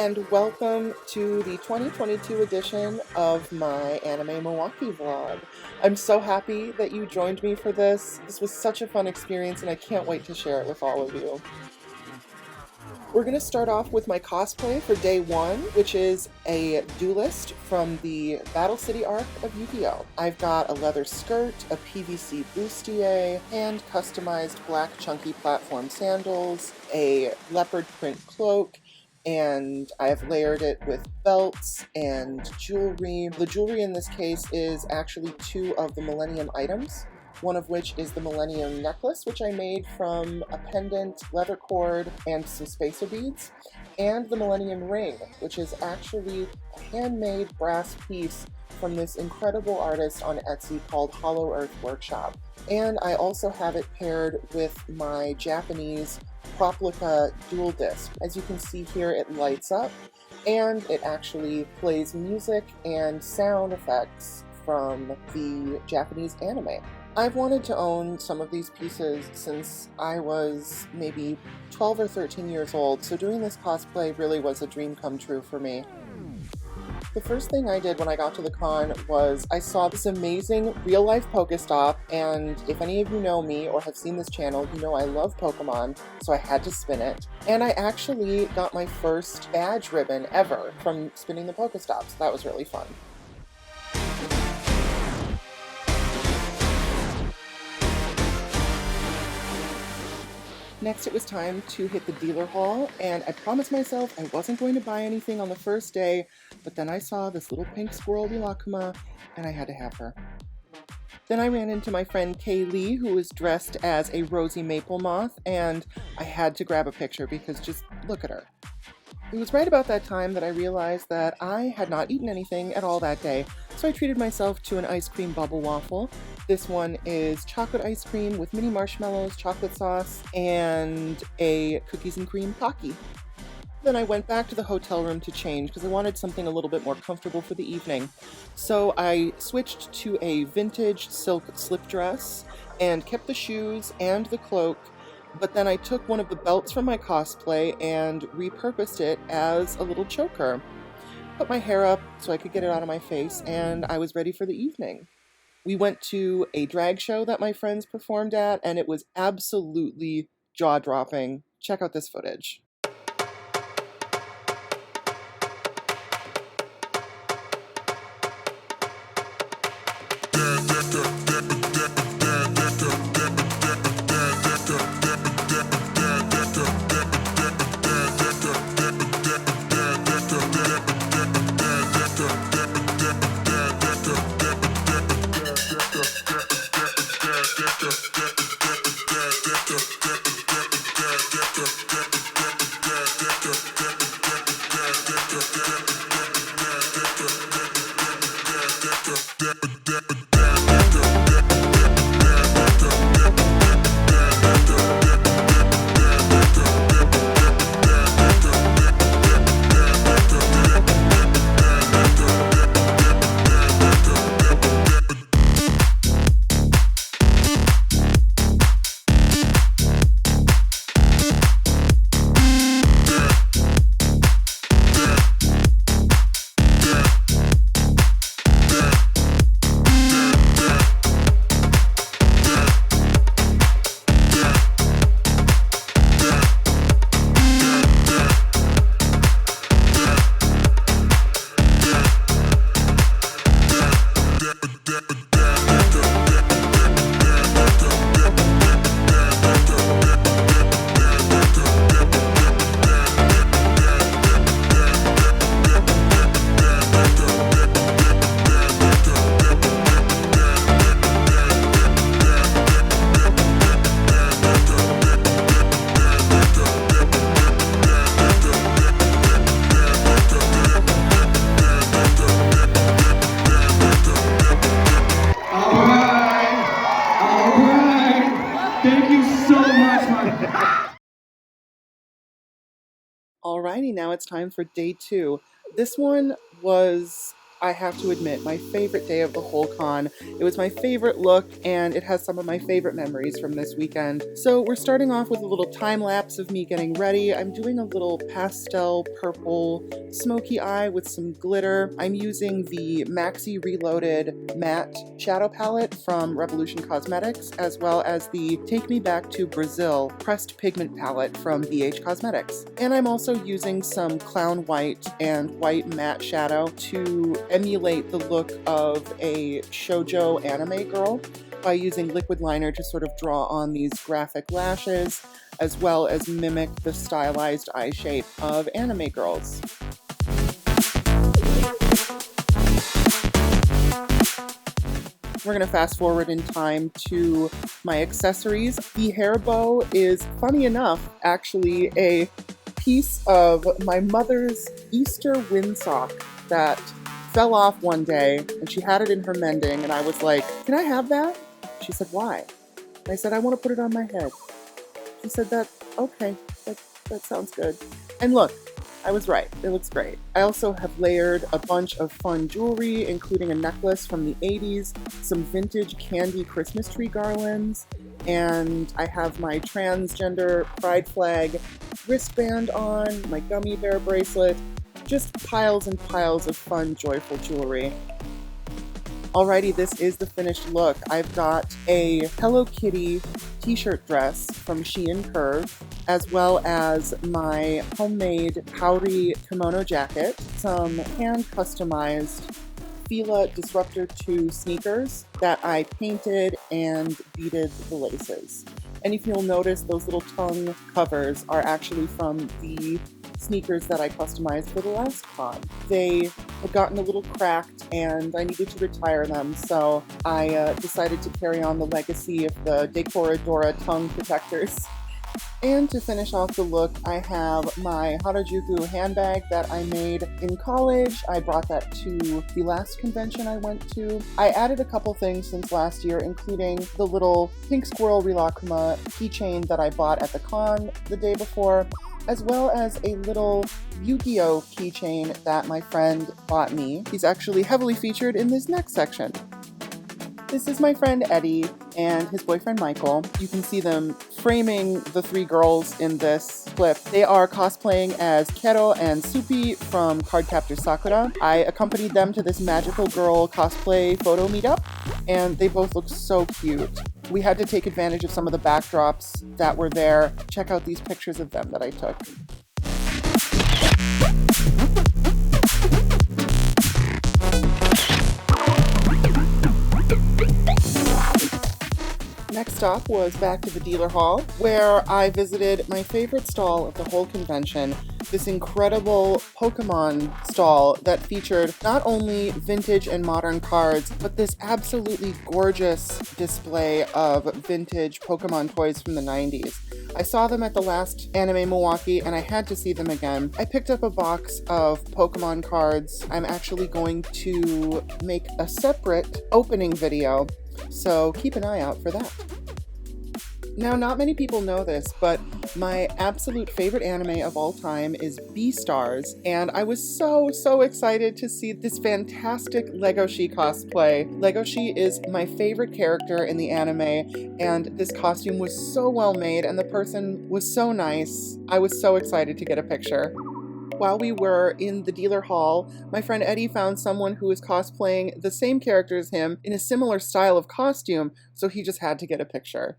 and welcome to the 2022 edition of my Anime Milwaukee vlog. I'm so happy that you joined me for this. This was such a fun experience and I can't wait to share it with all of you. We're going to start off with my cosplay for day one, which is a duelist from the Battle City arc of Yu-Gi-Oh! I've got a leather skirt, a PVC bustier, and customized black chunky platform sandals, a leopard print cloak, and I've layered it with belts and jewelry. The jewelry in this case is actually two of the Millennium items, one of which is the Millennium necklace, which I made from a pendant, leather cord, and some spacer beads, and the Millennium ring, which is actually a handmade brass piece from this incredible artist on Etsy called Hollow Earth Workshop. And I also have it paired with my Japanese Proplica dual disc. As you can see here, it lights up, and it actually plays music and sound effects from the Japanese anime. I've wanted to own some of these pieces since I was maybe 12 or 13 years old, so doing this cosplay really was a dream come true for me. The first thing I did when I got to the con was I saw this amazing real-life Pokestop, and if any of you know me or have seen this channel, you know I love Pokemon, so I had to spin it. And I actually got my first badge ribbon ever from spinning the Pokestops. That was really fun. Next, it was time to hit the dealer hall, and I promised myself I wasn't going to buy anything on the first day, but then I saw this little pink squirrel Rilakkuma, and I had to have her. Then I ran into my friend Kaylee, who was dressed as a rosy maple moth, and I had to grab a picture because just look at her. It was right about that time that I realized that I had not eaten anything at all that day, so I treated myself to an ice cream bubble waffle. This one is chocolate ice cream with mini marshmallows, chocolate sauce, and a cookies and cream Pocky. Then I went back to the hotel room to change because I wanted something a little bit more comfortable for the evening. So I switched to a vintage silk slip dress and kept the shoes and the cloak, but then I took one of the belts from my cosplay and repurposed it as a little choker. Put my hair up so I could get it out of my face, and I was ready for the evening. We went to a drag show that my friends performed at, and it was absolutely jaw-dropping. Check out this footage. Alrighty, now it's time for day two. This one was I have to admit, my favorite day of the whole con. It was my favorite look, and it has some of my favorite memories from this weekend. So we're starting off with a little time lapse of me getting ready. I'm doing a little pastel purple smoky eye with some glitter. I'm using the Maxi Reloaded Matte Shadow Palette from Revolution Cosmetics, as well as the Take Me Back to Brazil Pressed Pigment Palette from BH Cosmetics. And I'm also using some Clown White and White Matte Shadow to emulate the look of a shoujo anime girl by using liquid liner to sort of draw on these graphic lashes, as well as mimic the stylized eye shape of anime girls. We're gonna fast forward in time to my accessories. The hair bow is, funny enough, actually a piece of my mother's Easter windsock that fell off one day, and she had it in her mending, and I was like, "Can I have that?" She said, "Why?" And I said, "I want to put it on my head." She said, "Okay, that sounds good." And look, I was right. It looks great. I also have layered a bunch of fun jewelry, including a necklace from the 80s, some vintage candy Christmas tree garlands, and I have my transgender pride flag wristband on, my gummy bear bracelet, just piles and piles of fun, joyful jewelry. Alrighty, this is the finished look. I've got a Hello Kitty t-shirt dress from Shein Curve, as well as my homemade Kaori kimono jacket, some hand-customized Fila Disruptor 2 sneakers that I painted and beaded the laces. And if you'll notice, those little tongue covers are actually from the sneakers that I customized for the last con. They had gotten a little cracked and I needed to retire them, so I decided to carry on the legacy of the Decora Dora tongue protectors. And to finish off the look, I have my Harajuku handbag that I made in college. I brought that to the last convention I went to. I added a couple things since last year, including the little pink squirrel Rilakuma keychain that I bought at the con the day before, as well as a little Yu-Gi-Oh keychain that my friend bought me. He's actually heavily featured in this next section. This is my friend Eddie and his boyfriend Michael. You can see them framing the three girls in this clip. They are cosplaying as Kero and Supi from Cardcaptor Sakura. I accompanied them to this magical girl cosplay photo meetup, and they both look so cute. We had to take advantage of some of the backdrops that were there. Check out these pictures of them that I took. Next stop was back to the dealer hall, where I visited my favorite stall of the whole convention, this incredible Pokemon stall that featured not only vintage and modern cards, but this absolutely gorgeous display of vintage Pokemon toys from the 90s. I saw them at the last Anime Milwaukee and I had to see them again. I picked up a box of Pokemon cards. I'm actually going to make a separate opening video, so keep an eye out for that. Now, not many people know this, but my absolute favorite anime of all time is Beastars, and I was so excited to see this fantastic Legoshi cosplay. Legoshi is my favorite character in the anime, and this costume was so well made, and the person was so nice. I was so excited to get a picture. While we were in the dealer hall, my friend Eddie found someone who was cosplaying the same character as him in a similar style of costume, so he just had to get a picture.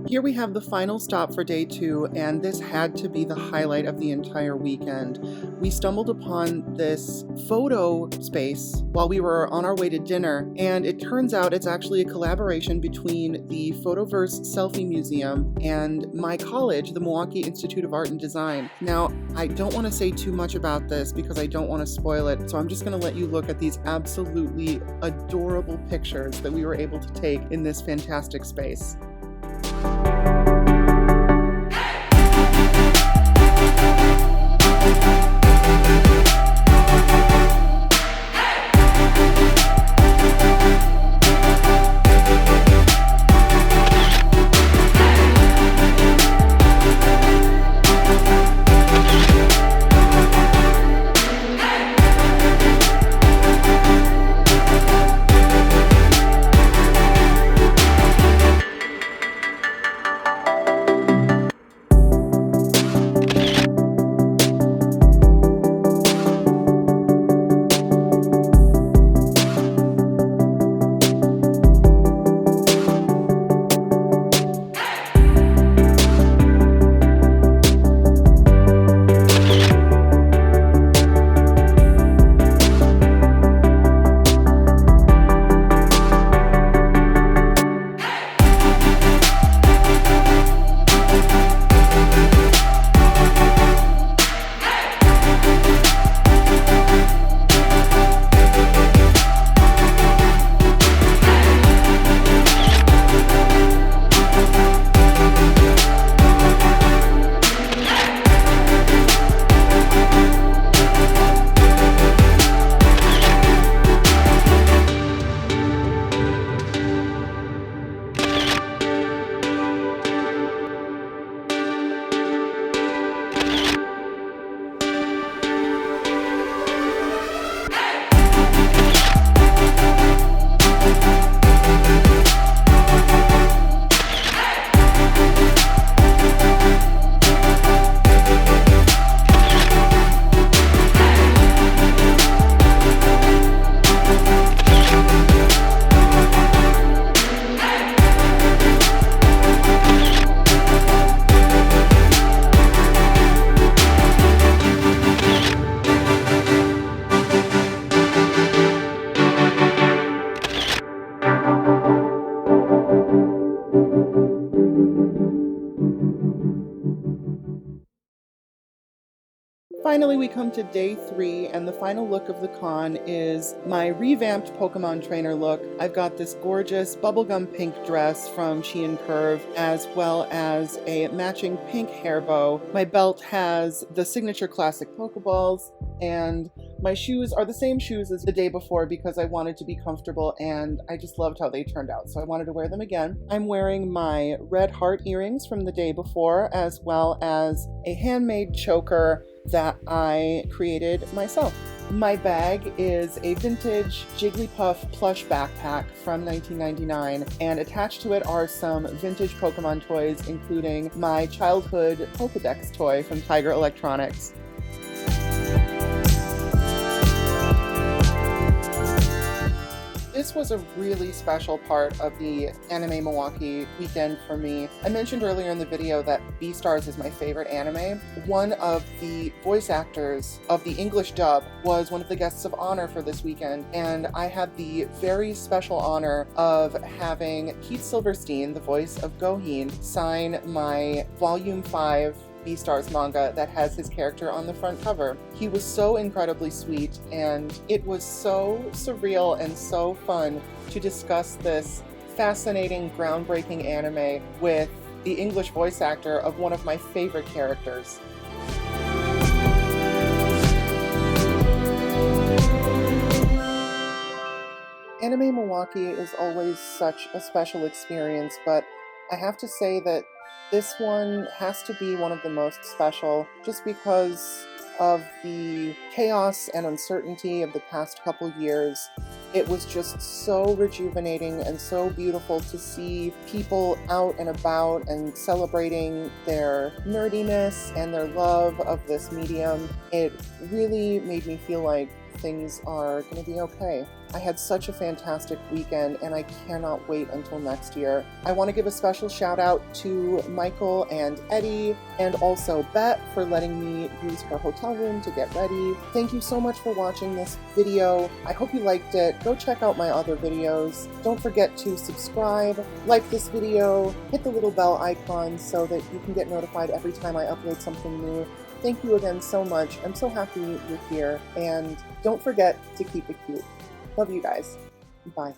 Here we have the final stop for day 2, and this had to be the highlight of the entire weekend. We stumbled upon this photo space while we were on our way to dinner, and it turns out it's actually a collaboration between the Photoverse Selfie Museum and my college, the Milwaukee Institute of Art and Design. Now, I don't want to say too much about this because I don't want to spoil it, so I'm just going to let you look at these absolutely adorable pictures that we were able to take in this fantastic space. finally we come to day 3, and the final look of the con is my revamped Pokemon trainer look. I've got this gorgeous bubblegum pink dress from Chi & Curve, as well as a matching pink hair bow. My belt has the signature classic Pokeballs, and my shoes are the same shoes as the day before because I wanted to be comfortable, and I just loved how they turned out, so I wanted to wear them again. I'm wearing my red heart earrings from the day before, as well as a handmade choker that I created myself. My bag is a vintage Jigglypuff plush backpack from 1999, and attached to it are some vintage Pokemon toys, including my childhood Pokedex toy from Tiger Electronics. This was a really special part of the Anime Milwaukee weekend for me. I mentioned earlier in the video that Beastars is my favorite anime. One of the voice actors of the English dub was one of the guests of honor for this weekend, and I had the very special honor of having Keith Silverstein, the voice of Goheen, sign my Volume 5 Beastars manga that has his character on the front cover. He was so incredibly sweet, and it was so surreal and so fun to discuss this fascinating, groundbreaking anime with the English voice actor of one of my favorite characters. Anime Milwaukee is always such a special experience, but I have to say that this one has to be one of the most special just because of the chaos and uncertainty of the past couple years. It was just so rejuvenating and so beautiful to see people out and about and celebrating their nerdiness and their love of this medium. It really made me feel like things are going to be okay. I had such a fantastic weekend, and I cannot wait until next year. I want to give a special shout out to Michael and Eddie, and also Bet for letting me use her hotel room to get ready. Thank you so much for watching this video. I hope you liked it. Go check out my other videos. Don't forget to subscribe, like this video, hit the little bell icon so that you can get notified every time I upload something new. Thank you again so much. I'm so happy you're here, and don't forget to keep it cute. Love you guys. Bye.